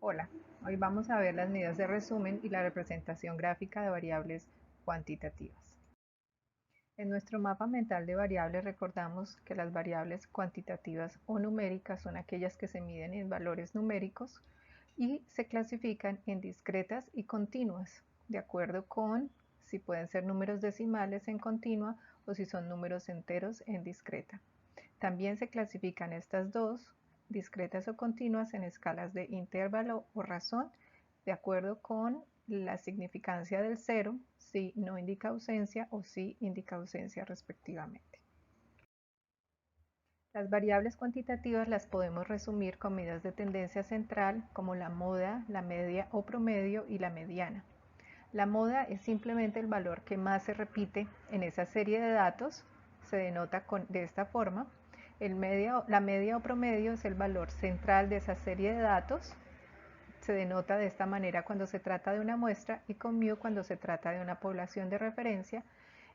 Hola, hoy vamos a ver las medidas de resumen y la representación gráfica de variables cuantitativas. En nuestro mapa mental de variables recordamos que las variables cuantitativas o numéricas son aquellas que se miden en valores numéricos y se clasifican en discretas y continuas, de acuerdo con si pueden ser números decimales en continua o si son números enteros en discreta. También se clasifican estas dos, discretas o continuas, en escalas de intervalo o razón, de acuerdo con la significancia del cero, si no indica ausencia o si indica ausencia respectivamente. Las variables cuantitativas las podemos resumir con medidas de tendencia central como la moda, la media o promedio y la mediana. La moda es simplemente el valor que más se repite en esa serie de datos, se denota de esta forma. La media o promedio es el valor central de esa serie de datos, se denota de esta manera cuando se trata de una muestra y con μ cuando se trata de una población de referencia,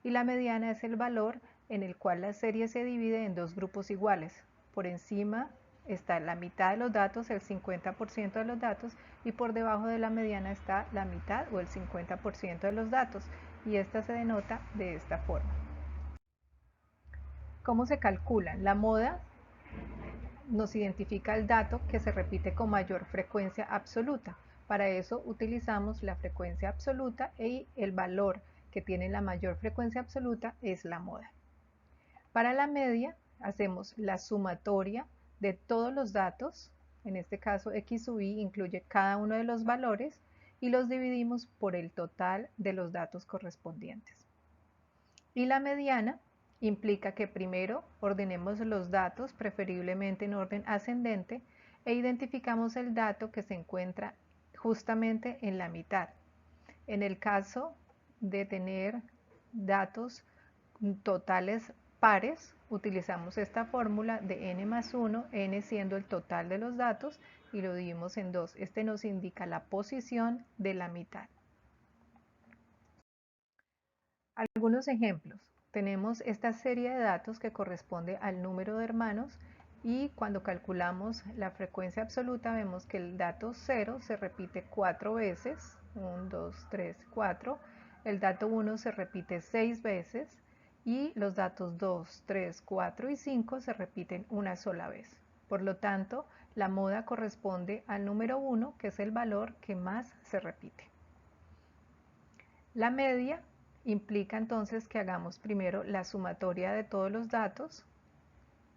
y la mediana es el valor en el cual la serie se divide en dos grupos iguales. Por encima está la mitad de los datos, el 50% de los datos, y por debajo de la mediana está la mitad o el 50% de los datos, y esta se denota de esta forma. ¿Cómo se calculan? La moda nos identifica el dato que se repite con mayor frecuencia absoluta. Para eso utilizamos la frecuencia absoluta y el valor que tiene la mayor frecuencia absoluta es la moda. Para la media hacemos la sumatoria de todos los datos, en este caso x sub i incluye cada uno de los valores y los dividimos por el total de los datos correspondientes. Y la mediana implica que primero ordenemos los datos, preferiblemente en orden ascendente, e identificamos el dato que se encuentra justamente en la mitad. En el caso de tener datos totales pares, utilizamos esta fórmula de n más 1, n siendo el total de los datos, y lo dividimos en 2. Este nos indica la posición de la mitad. Algunos ejemplos. Tenemos esta serie de datos que corresponde al número de hermanos y cuando calculamos la frecuencia absoluta vemos que el dato 0 se repite 4 veces, 1, 2, 3, 4, el dato 1 se repite 6 veces y los datos 2, 3, 4 y 5 se repiten una sola vez. Por lo tanto, la moda corresponde al número 1, que es el valor que más se repite. La media implica entonces que hagamos primero la sumatoria de todos los datos,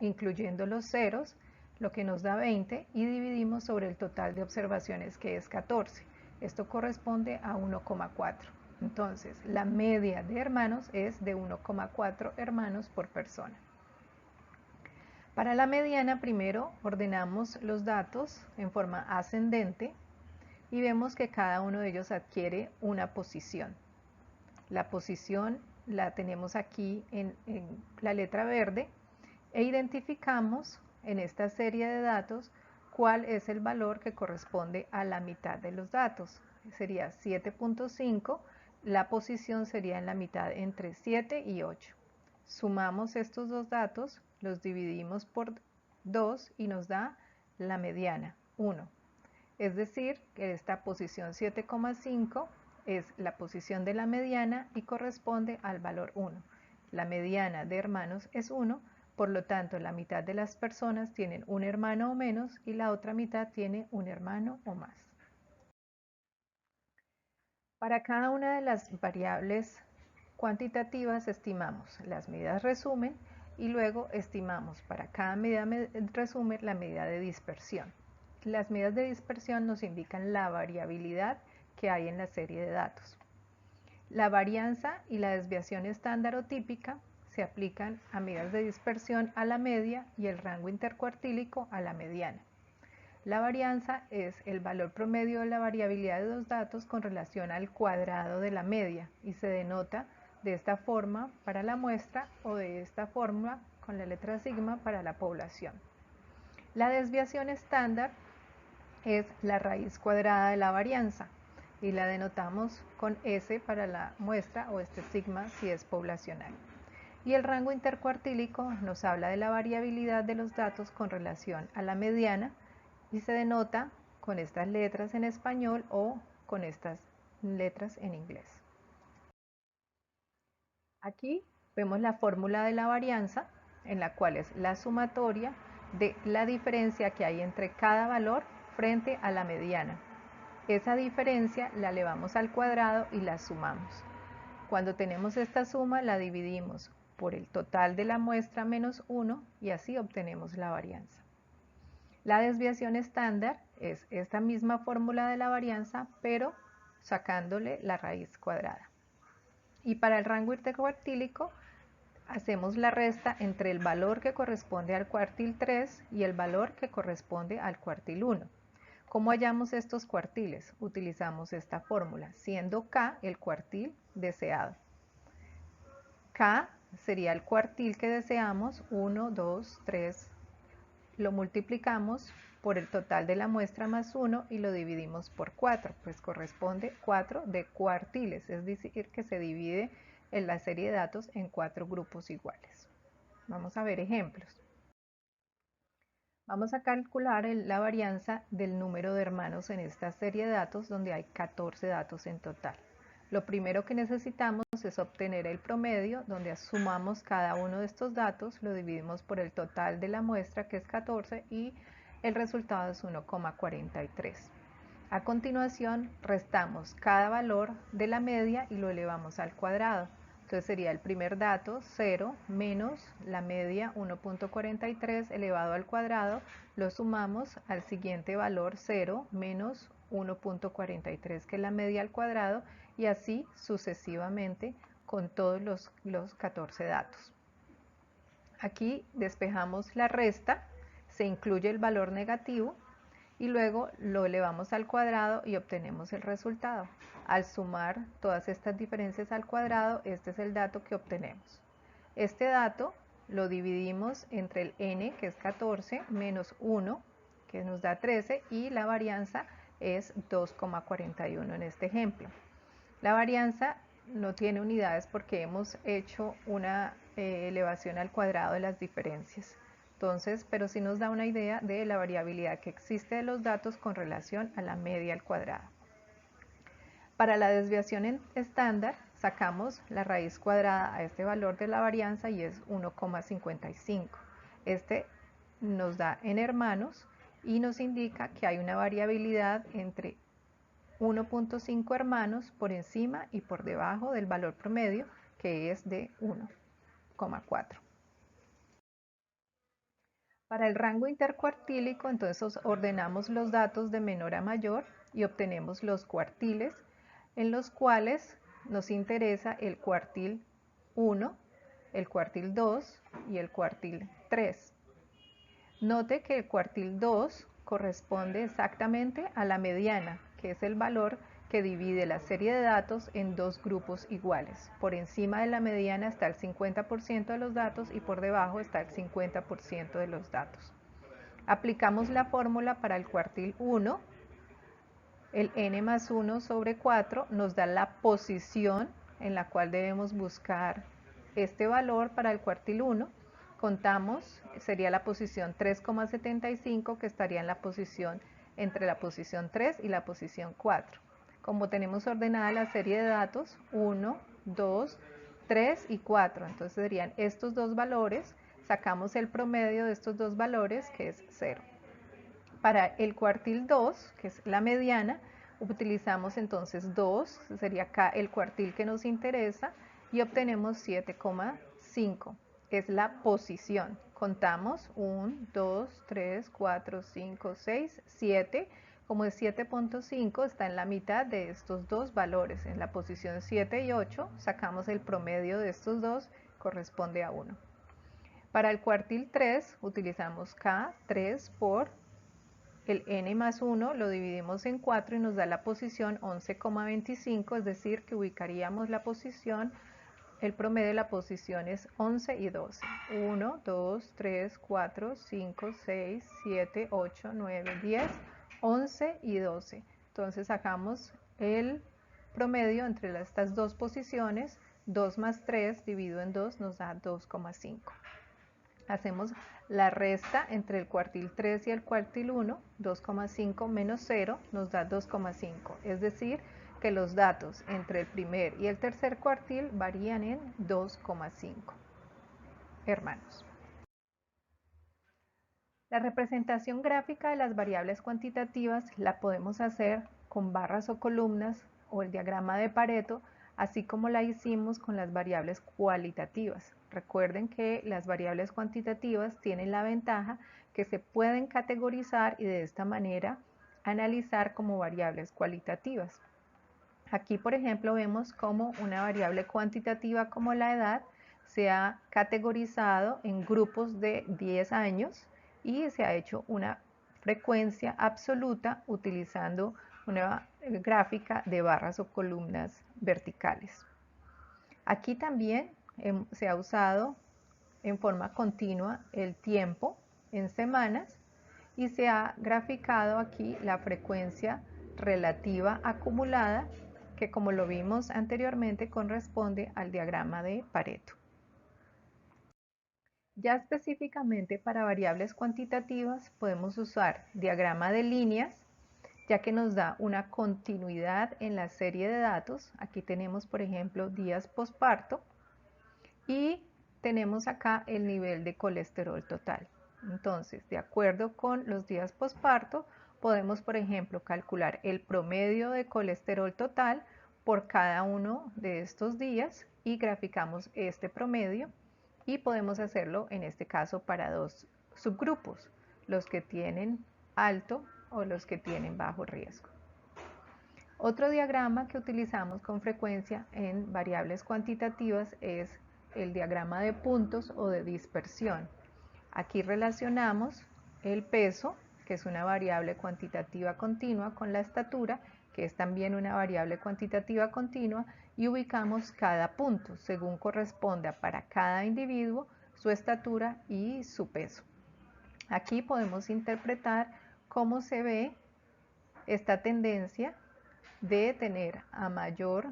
incluyendo los ceros, lo que nos da 20, y dividimos sobre el total de observaciones, que es 14. Esto corresponde a 1,4. Entonces, la media de hermanos es de 1,4 hermanos por persona. Para la mediana, primero ordenamos los datos en forma ascendente y vemos que cada uno de ellos adquiere una posición. La posición la tenemos aquí en la letra verde e identificamos en esta serie de datos cuál es el valor que corresponde a la mitad de los datos. Sería 7.5, la posición sería en la mitad entre 7 y 8. Sumamos estos dos datos, los dividimos por 2 y nos da la mediana, 1. Es decir, que esta posición 7,5 es la posición de la mediana y corresponde al valor 1. La mediana de hermanos es 1, por lo tanto la mitad de las personas tienen un hermano o menos y la otra mitad tiene un hermano o más. Para cada una de las variables cuantitativas estimamos las medidas resumen y luego estimamos para cada medida resumen la medida de dispersión. Las medidas de dispersión nos indican la variabilidad que hay en la serie de datos. La varianza y la desviación estándar o típica se aplican a medidas de dispersión a la media y el rango intercuartílico a la mediana. La varianza es el valor promedio de la variabilidad de dos datos con relación al cuadrado de la media y se denota de esta forma para la muestra o de esta forma con la letra sigma para la población. La desviación estándar es la raíz cuadrada de la varianza y la denotamos con S para la muestra o este sigma si es poblacional. Y el rango intercuartílico nos habla de la variabilidad de los datos con relación a la mediana y se denota con estas letras en español o con estas letras en inglés. Aquí vemos la fórmula de la varianza, en la cual es la sumatoria de la diferencia que hay entre cada valor frente a la mediana. Esa diferencia la elevamos al cuadrado y la sumamos. Cuando tenemos esta suma la dividimos por el total de la muestra menos 1 y así obtenemos la varianza. La desviación estándar es esta misma fórmula de la varianza, pero sacándole la raíz cuadrada. Y para el rango intercuartílico hacemos la resta entre el valor que corresponde al cuartil 3 y el valor que corresponde al cuartil 1. ¿Cómo hallamos estos cuartiles? Utilizamos esta fórmula, siendo K el cuartil deseado. K sería el cuartil que deseamos, 1, 2, 3. Lo multiplicamos por el total de la muestra más 1 y lo dividimos por 4, pues corresponde 4 de cuartiles, es decir, que se divide en la serie de datos en 4 grupos iguales. Vamos a ver ejemplos. Vamos a calcular la varianza del número de hermanos en esta serie de datos donde hay 14 datos en total. Lo primero que necesitamos es obtener el promedio, donde sumamos cada uno de estos datos, lo dividimos por el total de la muestra, que es 14, y el resultado es 1,43. A continuación, restamos cada valor de la media y lo elevamos al cuadrado. Entonces sería el primer dato, 0, menos la media 1,43 elevado al cuadrado, lo sumamos al siguiente valor, 0, menos 1,43, que es la media al cuadrado, y así sucesivamente con todos los 14 datos. Aquí despejamos la resta, se incluye el valor negativo, y luego lo elevamos al cuadrado y obtenemos el resultado. Al sumar todas estas diferencias al cuadrado, este es el dato que obtenemos. Este dato lo dividimos entre el n, que es 14, menos 1, que nos da 13, y la varianza es 2,41 en este ejemplo. La varianza no tiene unidades porque hemos hecho una elevación al cuadrado de las diferencias. Entonces, pero sí nos da una idea de la variabilidad que existe de los datos con relación a la media al cuadrado. Para la desviación estándar, sacamos la raíz cuadrada a este valor de la varianza y es 1,55. Este nos da en hermanos y nos indica que hay una variabilidad entre 1,5 hermanos por encima y por debajo del valor promedio, que es de 1,4. Para el rango intercuartílico, entonces ordenamos los datos de menor a mayor y obtenemos los cuartiles, en los cuales nos interesa el cuartil 1, el cuartil 2 y el cuartil 3. Note que el cuartil 2 corresponde exactamente a la mediana, que es el valor que divide la serie de datos en dos grupos iguales. Por encima de la mediana está el 50% de los datos y por debajo está el 50% de los datos. Aplicamos la fórmula para el cuartil 1. El n más 1 sobre 4 nos da la posición en la cual debemos buscar este valor para el cuartil 1. Contamos, sería la posición 3,75, que estaría en la posición entre la posición 3 y la posición 4. Como tenemos ordenada la serie de datos 1, 2, 3 y 4, entonces serían estos dos valores, sacamos el promedio de estos dos valores, que es 0. Para el cuartil 2, que es la mediana, utilizamos entonces 2, sería acá el cuartil que nos interesa, y obtenemos 7,5. Es la posición. Contamos 1, 2, 3, 4, 5, 6, 7. Como es 7,5, está en la mitad de estos dos valores. En la posición 7 y 8 sacamos el promedio de estos dos, corresponde a 1. Para el cuartil 3 utilizamos K3 por el n más 1, lo dividimos en 4 y nos da la posición 11,25, es decir, que ubicaríamos la posición, el promedio de la posición es 11 y 12. 1, 2, 3, 4, 5, 6, 7, 8, 9, 10, 11 y 12. Entonces sacamos el promedio entre estas dos posiciones, 2 más 3 dividido en 2 nos da 2,5. Hacemos La resta entre el cuartil 3 y el cuartil 1, 2,5 menos 0, nos da 2,5. Es decir, que los datos entre el primer y el tercer cuartil varían en 2,5 hermanos. La representación gráfica de las variables cuantitativas la podemos hacer con barras o columnas o el diagrama de Pareto, así como la hicimos con las variables cualitativas. Recuerden que las variables cuantitativas tienen la ventaja que se pueden categorizar y de esta manera analizar como variables cualitativas. Aquí, por ejemplo, vemos cómo una variable cuantitativa como la edad se ha categorizado en grupos de 10 años y se ha hecho una frecuencia absoluta utilizando una gráfica de barras o columnas verticales. Aquí también se ha usado en forma continua el tiempo en semanas y se ha graficado aquí la frecuencia relativa acumulada que, como lo vimos anteriormente, corresponde al diagrama de Pareto. Ya específicamente para variables cuantitativas podemos usar diagrama de líneas, ya que nos da una continuidad en la serie de datos. Aquí tenemos, por ejemplo, días posparto y tenemos acá el nivel de colesterol total. Entonces, de acuerdo con los días posparto, podemos, por ejemplo, calcular el promedio de colesterol total por cada uno de estos días y graficamos este promedio y podemos hacerlo en este caso para dos subgrupos, los que tienen alto o los que tienen bajo riesgo. Otro diagrama que utilizamos con frecuencia en variables cuantitativas es el diagrama de puntos o de dispersión. Aquí relacionamos el peso, que es una variable cuantitativa continua, con la estatura, que es también una variable cuantitativa continua, y ubicamos cada punto según corresponda para cada individuo su estatura y su peso. Aquí podemos interpretar cómo se ve esta tendencia de tener a mayor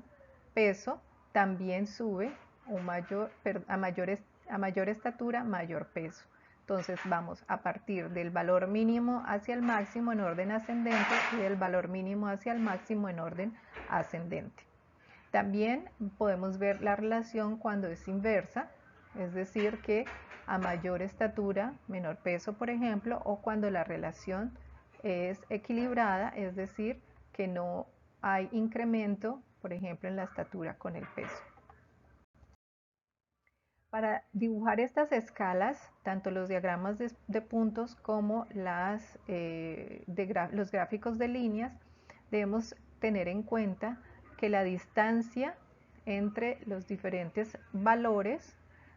peso, también sube a mayor estatura, mayor peso. Entonces vamos a partir del valor mínimo hacia el máximo en orden ascendente y del valor mínimo hacia el máximo en orden ascendente. También podemos ver la relación cuando es inversa, es decir, que a mayor estatura, menor peso, por ejemplo, o cuando la relación es equilibrada, es decir, que no hay incremento, por ejemplo, en la estatura con el peso. Para dibujar estas escalas, tanto los diagramas de puntos como los gráficos de líneas, debemos tener en cuenta que la distancia entre los diferentes valores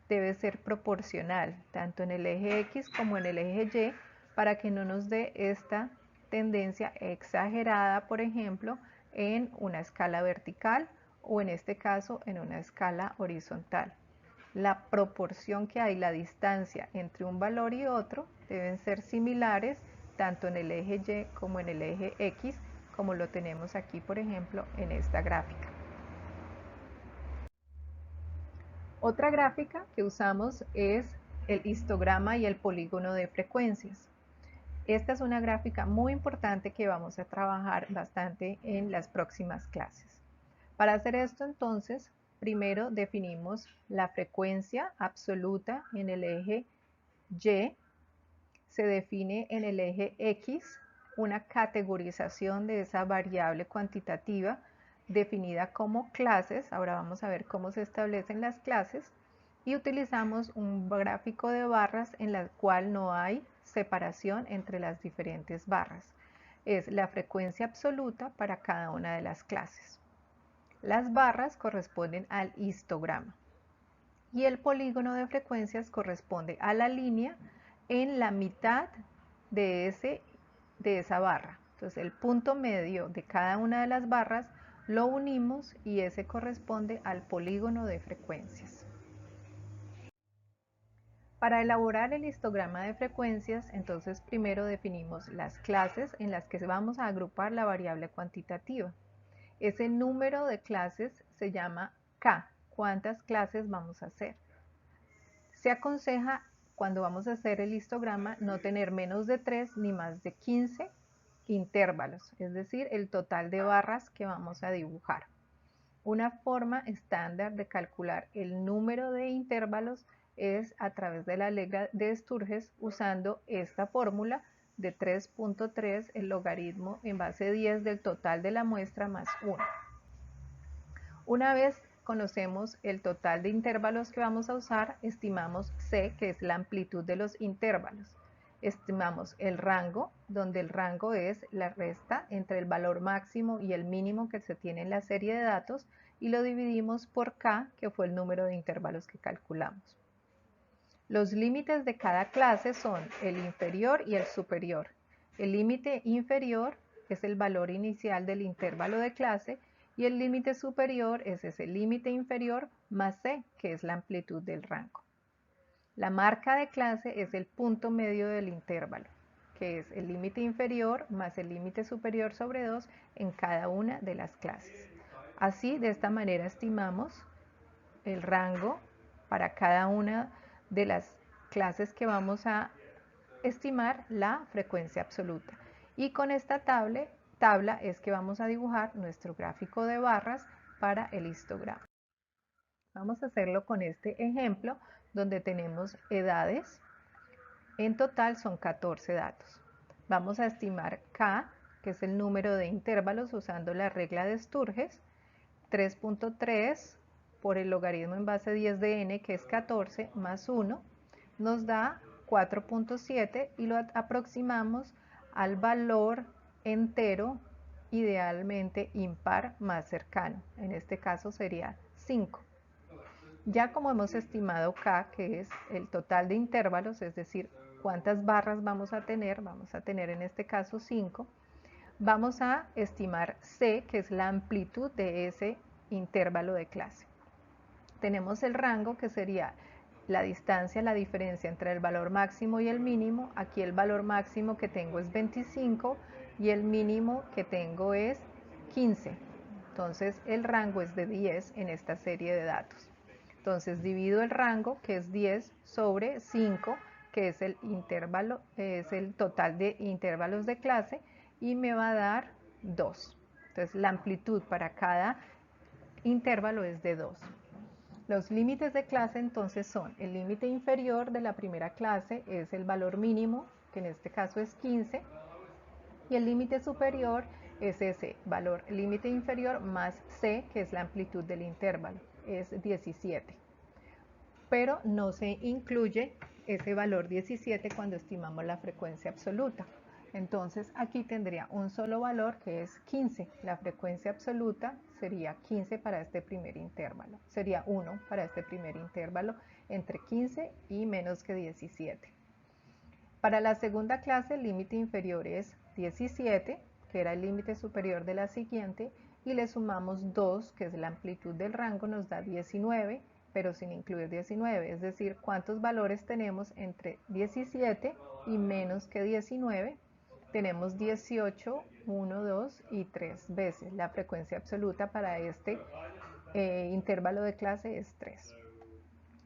debe ser proporcional, tanto en el eje X como en el eje Y, para que no nos dé esta tendencia exagerada, por ejemplo, en una escala vertical o en este caso en una escala horizontal. La proporción que hay, la distancia entre un valor y otro, deben ser similares tanto en el eje Y como en el eje X, como lo tenemos aquí, por ejemplo, en esta gráfica. Otra gráfica que usamos es el histograma y el polígono de frecuencias. Esta es una gráfica muy importante que vamos a trabajar bastante en las próximas clases. Para hacer esto, entonces, primero definimos la frecuencia absoluta en el eje Y, se define en el eje X una categorización de esa variable cuantitativa definida como clases. Ahora vamos a ver cómo se establecen las clases y utilizamos un gráfico de barras en la cual no hay separación entre las diferentes barras. Es la frecuencia absoluta para cada una de las clases. Las barras corresponden al histograma y el polígono de frecuencias corresponde a la línea en la mitad de esa barra. Entonces el punto medio de cada una de las barras lo unimos y ese corresponde al polígono de frecuencias. Para elaborar el histograma de frecuencias, entonces primero definimos las clases en las que vamos a agrupar la variable cuantitativa. Ese número de clases se llama K. ¿Cuántas clases vamos a hacer? Se aconseja cuando vamos a hacer el histograma, no tener menos de 3 ni más de 15 intervalos, es decir, el total de barras que vamos a dibujar. Una forma estándar de calcular el número de intervalos es a través de la regla de Sturges usando esta fórmula de 3.3 el logaritmo en base 10 del total de la muestra más 1. Una vez conocemos el total de intervalos que vamos a usar, estimamos C, que es la amplitud de los intervalos. Estimamos el rango, donde el rango es la resta entre el valor máximo y el mínimo que se tiene en la serie de datos, y lo dividimos por K, que fue el número de intervalos que calculamos. Los límites de cada clase son el inferior y el superior. El límite inferior es el valor inicial del intervalo de clase y el límite superior es ese límite inferior más C, que es la amplitud del rango. La marca de clase es el punto medio del intervalo, que es el límite inferior más el límite superior sobre 2 en cada una de las clases. Así, de esta manera estimamos el rango para cada una de las clases que vamos a estimar la frecuencia absoluta. Y con esta tabla es que vamos a dibujar nuestro gráfico de barras para el histograma. Vamos a hacerlo con este ejemplo donde tenemos edades. En total son 14 datos. Vamos a estimar K, que es el número de intervalos usando la regla de Sturges, 3.3 por el logaritmo en base 10 de n, que es 14, más 1, nos da 4.7 y lo aproximamos al valor entero, idealmente impar más cercano. En este caso sería 5. Ya como hemos estimado K, que es el total de intervalos, es decir, cuántas barras vamos a tener en este caso 5, vamos a estimar C, que es la amplitud de ese intervalo de clase. Tenemos el rango, que sería la distancia, la diferencia entre el valor máximo y el mínimo. Aquí el valor máximo que tengo es 25 y el mínimo que tengo es 15. Entonces el rango es de 10 en esta serie de datos. Entonces divido el rango, que es 10, sobre 5, que es el intervalo, es el total de intervalos de clase, y me va a dar 2. Entonces la amplitud para cada intervalo es de 2. Los límites de clase entonces son el límite inferior de la primera clase, es el valor mínimo, que en este caso es 15, y el límite superior es ese valor límite inferior más C, que es la amplitud del intervalo, es 17. Pero no se incluye ese valor 17 cuando estimamos la frecuencia absoluta. Entonces aquí tendría un solo valor, que es 15. La frecuencia absoluta sería 15 para este primer intervalo. Sería 1 para este primer intervalo entre 15 y menos que 17. Para la segunda clase el límite inferior es 17, que era el límite superior de la siguiente, y le sumamos 2, que es la amplitud del rango, nos da 19, pero sin incluir 19, es decir, cuántos valores tenemos entre 17 y menos que 19. Tenemos 18, 1, 2 y 3 veces. La frecuencia absoluta para este intervalo de clase es 3.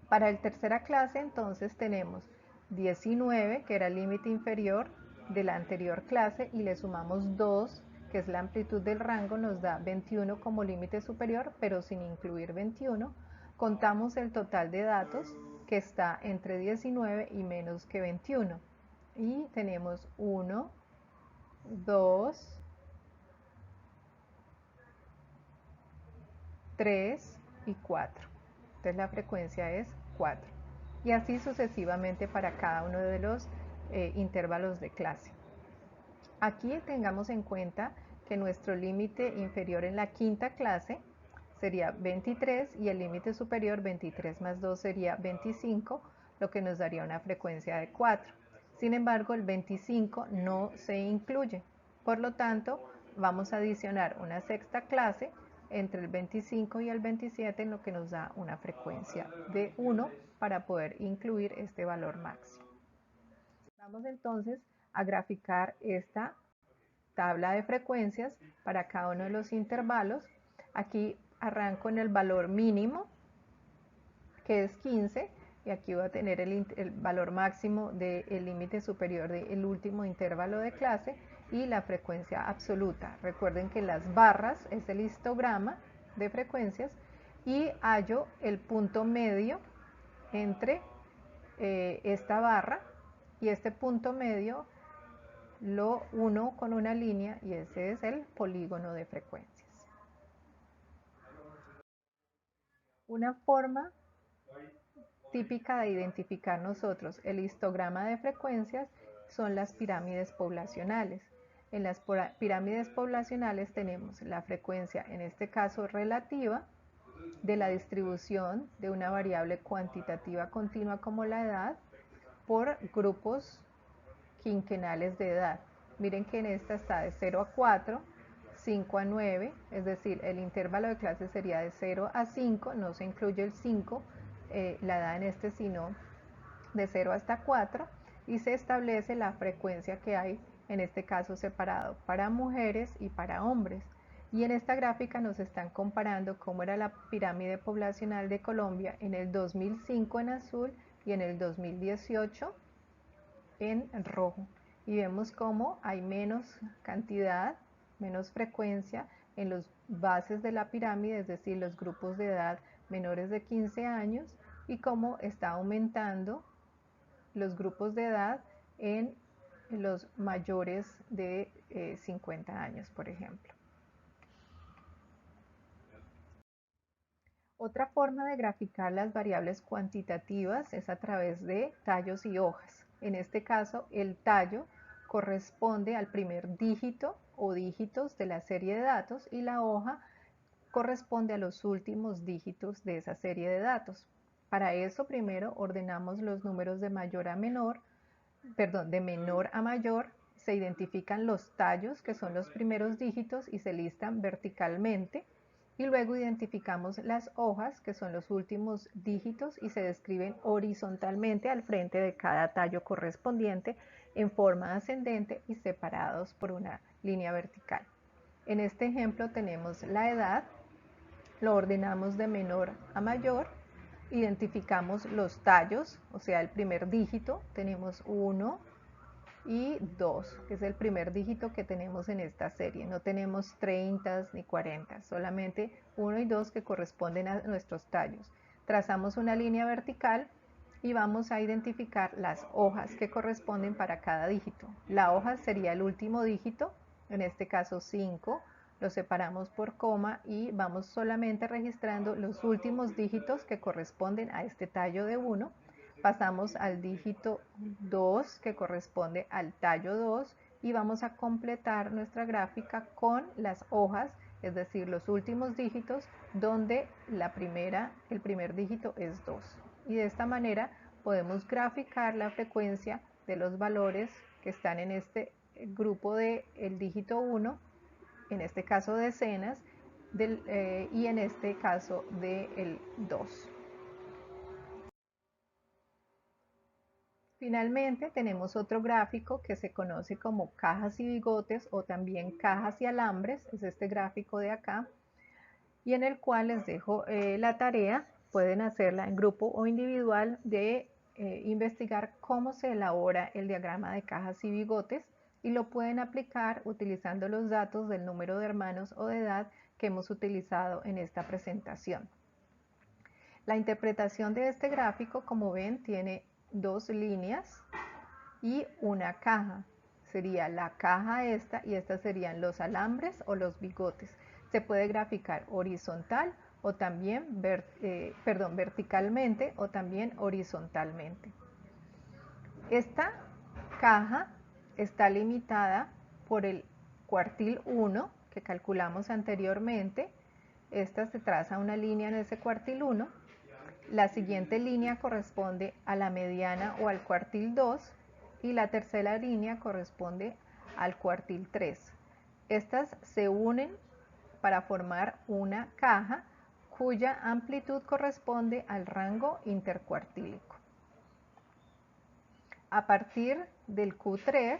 Para la tercera clase entonces tenemos 19, que era el límite inferior de la anterior clase, y le sumamos 2, que es la amplitud del rango, nos da 21 como límite superior, pero sin incluir 21. Contamos el total de datos, que está entre 19 y menos que 21. Y tenemos 1, 2, 3 y 4. Entonces la frecuencia es 4. Y así sucesivamente para cada uno de los intervalos de clase. Aquí tengamos en cuenta que nuestro límite inferior en la quinta clase sería 23 y el límite superior 23 más 2 sería 25, lo que nos daría una frecuencia de 4. Sin embargo, el 25 no se incluye. Por lo tanto, vamos a adicionar una sexta clase entre el 25 y el 27, en lo que nos da una frecuencia de 1 para poder incluir este valor máximo. Vamos entonces a graficar esta tabla de frecuencias para cada uno de los intervalos. Aquí arranco en el valor mínimo, que es 15, y aquí voy a tener el valor máximo del límite superior del último intervalo de clase y la frecuencia absoluta. Recuerden que las barras es el histograma de frecuencias y hallo el punto medio entre esta barra y este punto medio lo uno con una línea y ese es el polígono de frecuencias. Una forma típica de identificar nosotros el histograma de frecuencias son las pirámides poblacionales. En las pirámides poblacionales tenemos la frecuencia, en este caso relativa, de la distribución de una variable cuantitativa continua como la edad por grupos quinquenales de edad. Miren que en esta está de 0 a 4, 5 a 9, es decir, el intervalo de clase sería de 0 a 5, no se incluye el 5, la edad en este, sino de 0 hasta 4, y se establece la frecuencia que hay, en este caso separado para mujeres y para hombres. Y en esta gráfica nos están comparando cómo era la pirámide poblacional de Colombia en el 2005 en azul y en el 2018 en rojo. Y vemos cómo hay menos cantidad, menos frecuencia en los bases de la pirámide, es decir, los grupos de edad menores de 15 años, y cómo está aumentando los grupos de edad en los mayores de 50 años, por ejemplo. Otra forma de graficar las variables cuantitativas es a través de tallos y hojas. En este caso, el tallo corresponde al primer dígito o dígitos de la serie de datos y la hoja corresponde a los últimos dígitos de esa serie de datos. Para eso, primero ordenamos los números de mayor a menor, de menor a mayor, se identifican los tallos, que son los primeros dígitos, y se listan verticalmente, y luego identificamos las hojas, que son los últimos dígitos, y se describen horizontalmente al frente de cada tallo correspondiente en forma ascendente y separados por una línea vertical. En este ejemplo tenemos la edad, lo ordenamos de menor a mayor, identificamos los tallos, o sea, el primer dígito, tenemos 1 y 2, que es el primer dígito que tenemos en esta serie. No tenemos 30 ni 40, solamente 1 y 2 que corresponden a nuestros tallos. Trazamos una línea vertical y vamos a identificar las hojas que corresponden para cada dígito. La hoja sería el último dígito, en este caso 5, lo separamos por coma y vamos solamente registrando los últimos dígitos que corresponden a este tallo de 1. Pasamos al dígito 2 que corresponde al tallo 2 y vamos a completar nuestra gráfica con las hojas, es decir, los últimos dígitos donde el primer dígito es 2. Y de esta manera podemos graficar la frecuencia de los valores que están en este grupo del dígito 1, en este caso decenas, y en este caso del 2. Finalmente tenemos otro gráfico que se conoce como cajas y bigotes o también cajas y alambres, es este gráfico de acá, y en el cual les dejo la tarea, pueden hacerla en grupo o individual, de investigar cómo se elabora el diagrama de cajas y bigotes, y lo pueden aplicar utilizando los datos del número de hermanos o de edad que hemos utilizado en esta presentación. La interpretación de este gráfico, como ven, tiene dos líneas y una caja. Sería la caja esta y estas serían los alambres o los bigotes. Se puede graficar horizontal o también verticalmente o también horizontalmente. Esta caja está limitada por el cuartil 1 que calculamos anteriormente. Esta se traza una línea en ese cuartil 1. La siguiente línea corresponde a la mediana o al cuartil 2 y la tercera línea corresponde al cuartil 3. Estas se unen para formar una caja cuya amplitud corresponde al rango intercuartílico. A partir del Q3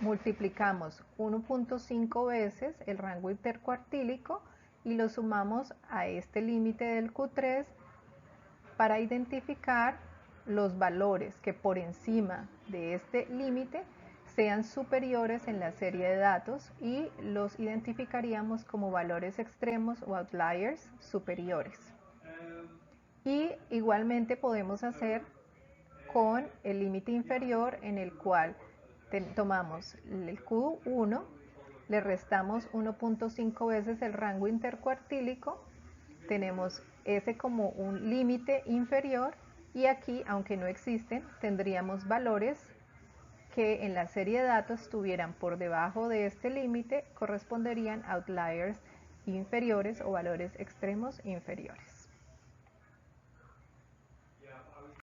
multiplicamos 1.5 veces el rango intercuartílico y lo sumamos a este límite del Q3 para identificar los valores que por encima de este límite sean superiores en la serie de datos y los identificaríamos como valores extremos o outliers superiores. Y igualmente podemos hacer con el límite inferior, en el cual tomamos el Q1, le restamos 1.5 veces el rango intercuartílico, tenemos ese como un límite inferior, y aquí, aunque no existen, tendríamos valores que en la serie de datos estuvieran por debajo de este límite, corresponderían a outliers inferiores o valores extremos inferiores.